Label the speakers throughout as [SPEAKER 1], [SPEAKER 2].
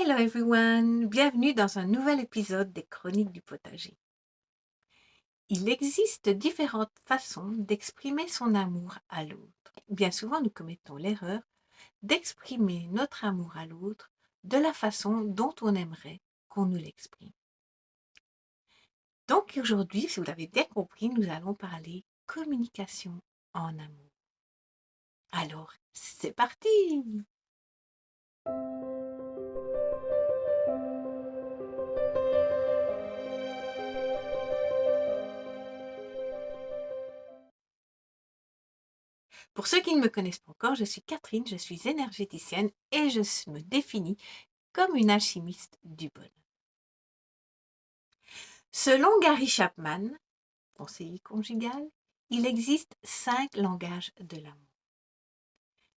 [SPEAKER 1] Hello everyone, bienvenue dans un nouvel épisode des Chroniques du potager. Il existe différentes façons d'exprimer son amour à l'autre. Bien souvent, nous commettons l'erreur d'exprimer notre amour à l'autre de la façon dont on aimerait qu'on nous l'exprime. Donc aujourd'hui, si vous l'avez bien compris, nous allons parler communication en amour. Alors, c'est parti! Pour ceux qui ne me connaissent pas encore, je suis Catherine, je suis énergéticienne et je me définis comme une alchimiste du bonheur. Selon Gary Chapman, conseiller conjugal, il existe 5 langages de l'amour.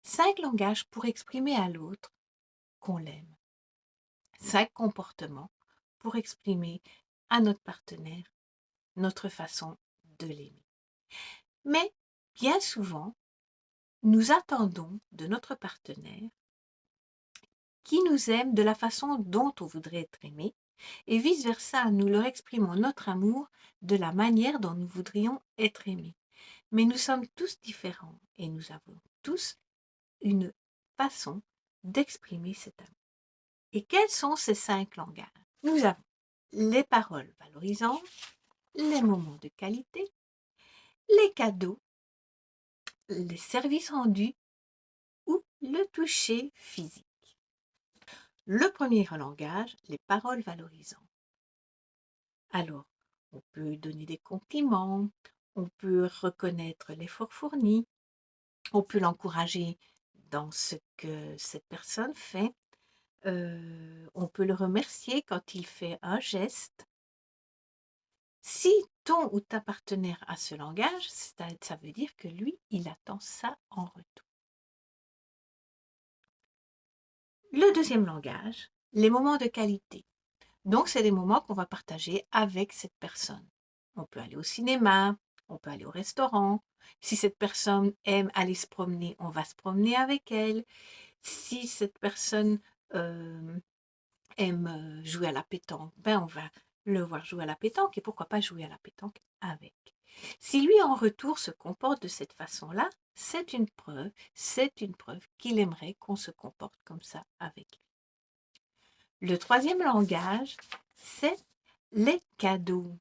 [SPEAKER 1] 5 langages pour exprimer à l'autre qu'on l'aime. 5 comportements pour exprimer à notre partenaire notre façon de l'aimer. Mais bien souvent, nous attendons de notre partenaire qui nous aime de la façon dont on voudrait être aimé, et vice-versa, nous leur exprimons notre amour de la manière dont nous voudrions être aimés. Mais nous sommes tous différents et nous avons tous une façon d'exprimer cet amour. Et quels sont ces 5 langages? Nous avons les paroles valorisantes, les moments de qualité, les cadeaux, les services rendus ou le toucher physique. Le premier langage, les paroles valorisantes. Alors, on peut donner des compliments, on peut reconnaître l'effort fourni, on peut l'encourager dans ce que cette personne fait, on peut le remercier quand il fait un geste. Si ton ou ta partenaire a ce langage, ça veut dire que lui, il attend ça en retour. Le deuxième langage, les moments de qualité. Donc, c'est des moments qu'on va partager avec cette personne. On peut aller au cinéma, on peut aller au restaurant. Si cette personne aime aller se promener, on va se promener avec elle. Si cette personne aime jouer à la pétanque, ben on va le voir jouer à la pétanque et pourquoi pas jouer à la pétanque avec. Si lui en retour se comporte de cette façon-là, c'est une preuve qu'il aimerait qu'on se comporte comme ça avec lui. Le troisième langage, c'est les cadeaux.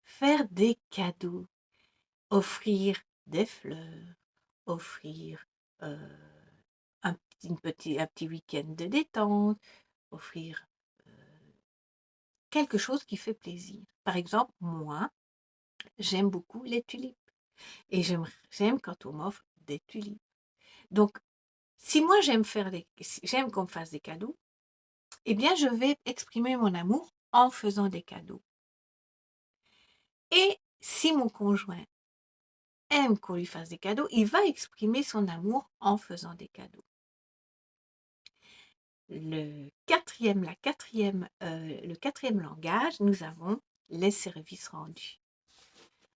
[SPEAKER 1] Faire des cadeaux, offrir des fleurs, offrir un petit week-end de détente, offrir quelque chose qui fait plaisir. Par exemple, moi, j'aime beaucoup les tulipes et j'aime quand on m'offre des tulipes. Donc, si moi j'aime qu'on me fasse des cadeaux, eh bien, je vais exprimer mon amour en faisant des cadeaux. Et si mon conjoint aime qu'on lui fasse des cadeaux, il va exprimer son amour en faisant des cadeaux. Le quatrième langage, nous avons les services rendus.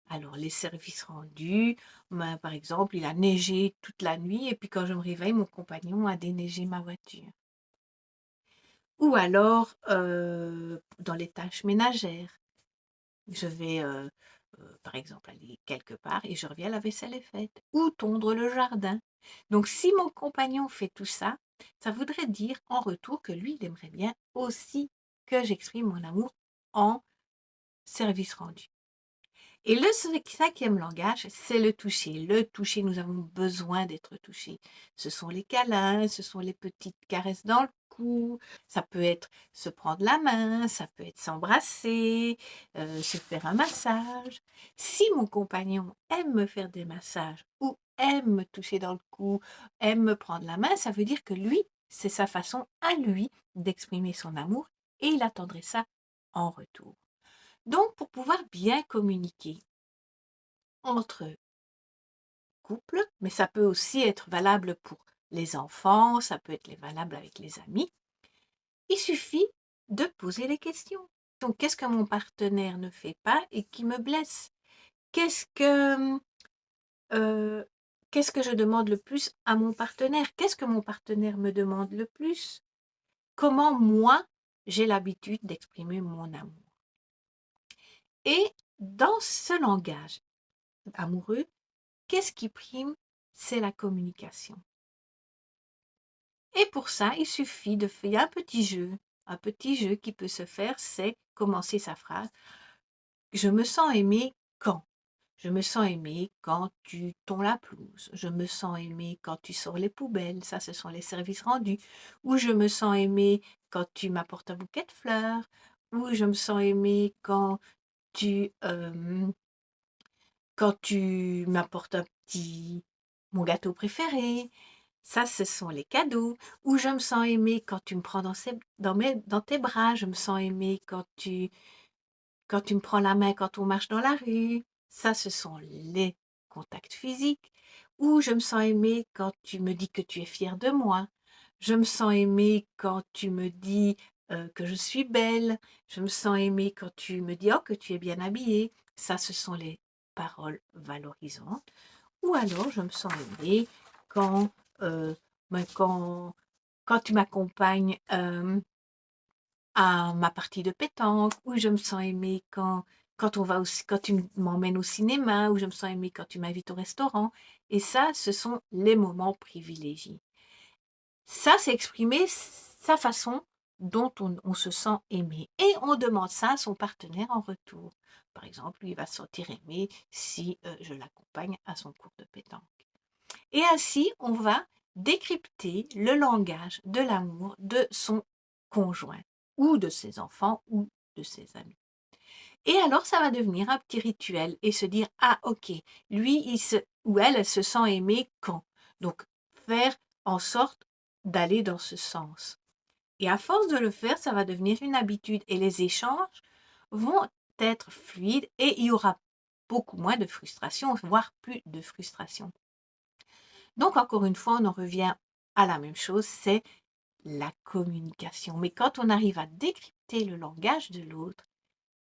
[SPEAKER 1] Alors, les services rendus, ben, par exemple, il a neigé toute la nuit et puis quand je me réveille, mon compagnon a déneigé ma voiture. Ou alors, dans les tâches ménagères, je vais, par exemple, aller quelque part et je reviens, la vaisselle est faite. Ou tondre le jardin. Donc, si mon compagnon fait tout ça, ça voudrait dire en retour que lui, il aimerait bien aussi que j'exprime mon amour en service rendu. Et le cinquième langage, c'est le toucher. Le toucher, nous avons besoin d'être touchés. Ce sont les câlins, ce sont les petites caresses dans le cou. Ça peut être se prendre la main, ça peut être s'embrasser, se faire un massage. Si mon compagnon aime me faire des massages ou aime me toucher dans le cou, aime me prendre la main, ça veut dire que lui, c'est sa façon à lui d'exprimer son amour et il attendrait ça en retour. Donc, pour pouvoir bien communiquer entre couples, mais ça peut aussi être valable pour les enfants, ça peut être valable avec les amis, il suffit de poser les questions. Donc, qu'est-ce que mon partenaire ne fait pas et qui me blesse? Qu'est-ce que, euh, qu'est-ce que je demande le plus à mon partenaire? Qu'est-ce que mon partenaire me demande le plus? comment moi, j'ai l'habitude d'exprimer mon amour. Et dans ce langage amoureux, qu'est-ce qui prime? C'est la communication. Et pour ça, il suffit de faire un petit jeu. Un petit jeu qui peut se faire, c'est commencer sa phrase. Je me sens aimé quand? Je me sens aimé quand tu tonds la pelouse. Je me sens aimé quand tu sors les poubelles. Ça, ce sont les services rendus. Ou je me sens aimé quand tu m'apportes un bouquet de fleurs. Ou je me sens aimé tu, euh, quand tu m'apportes mon gâteau préféré. Ça, ce sont les cadeaux. Ou je me sens aimé quand tu me prends dans tes bras. Je me sens aimé quand tu me prends la main quand on marche dans la rue. Ça, ce sont les contacts physiques. Ou je me sens aimé quand tu me dis que tu es fier de moi. Je me sens aimé quand tu me dis que je suis belle. Je me sens aimé quand tu me dis que tu es bien habillée. Ça, ce sont les paroles valorisantes. Ou alors, je me sens aimé quand, euh, ben, quand tu m'accompagnes à ma partie de pétanque, où je me sens aimée quand tu m'emmènes au cinéma, où je me sens aimée quand tu m'invites au restaurant. Et ça, ce sont les moments privilégiés. Ça, c'est exprimer sa façon dont on se sent aimé. Et on demande ça à son partenaire en retour. Par exemple, lui, il va se sentir aimé si je l'accompagne à son cours de pétanque. Et ainsi, on va décrypter le langage de l'amour de son conjoint ou de ses enfants ou de ses amis. Et alors, ça va devenir un petit rituel et se dire, ah ok, lui ou elle se sent aimé quand. Donc, faire en sorte d'aller dans ce sens. Et à force de le faire, ça va devenir une habitude et les échanges vont être fluides et il y aura beaucoup moins de frustration, voire plus de frustration. Donc, encore une fois, on en revient à la même chose, c'est la communication. Mais quand on arrive à décrypter le langage de l'autre,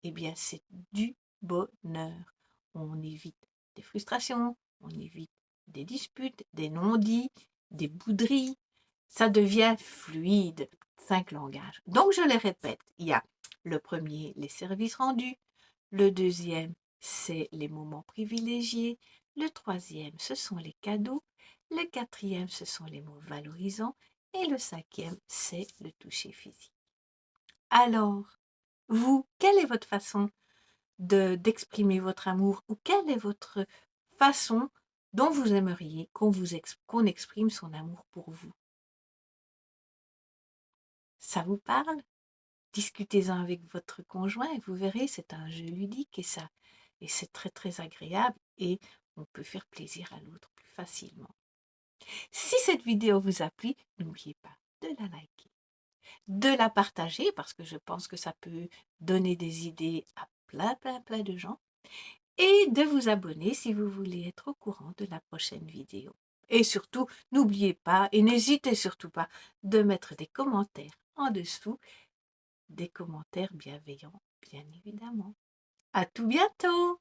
[SPEAKER 1] eh bien, c'est du bonheur. On évite des frustrations, on évite des disputes, des non-dits, des bouderies. Ça devient fluide, 5 langages. Donc, je les répète, il y a le premier, les services rendus. Le deuxième, c'est les moments privilégiés. Le troisième, ce sont les cadeaux. Le quatrième, ce sont les mots valorisants. Et le cinquième, c'est le toucher physique. Alors, vous, quelle est votre façon d'exprimer votre amour ou quelle est votre façon dont vous aimeriez qu'on exprime son amour pour vous? Ça vous parle? Discutez-en avec votre conjoint et vous verrez, c'est un jeu ludique et c'est très très agréable et on peut faire plaisir à l'autre plus facilement. Si cette vidéo vous a plu, n'oubliez pas de la liker, de la partager parce que je pense que ça peut donner des idées à plein de gens et de vous abonner si vous voulez être au courant de la prochaine vidéo. Et surtout, n'oubliez pas et n'hésitez surtout pas de mettre des commentaires en dessous, des commentaires bienveillants, bien évidemment. À tout bientôt!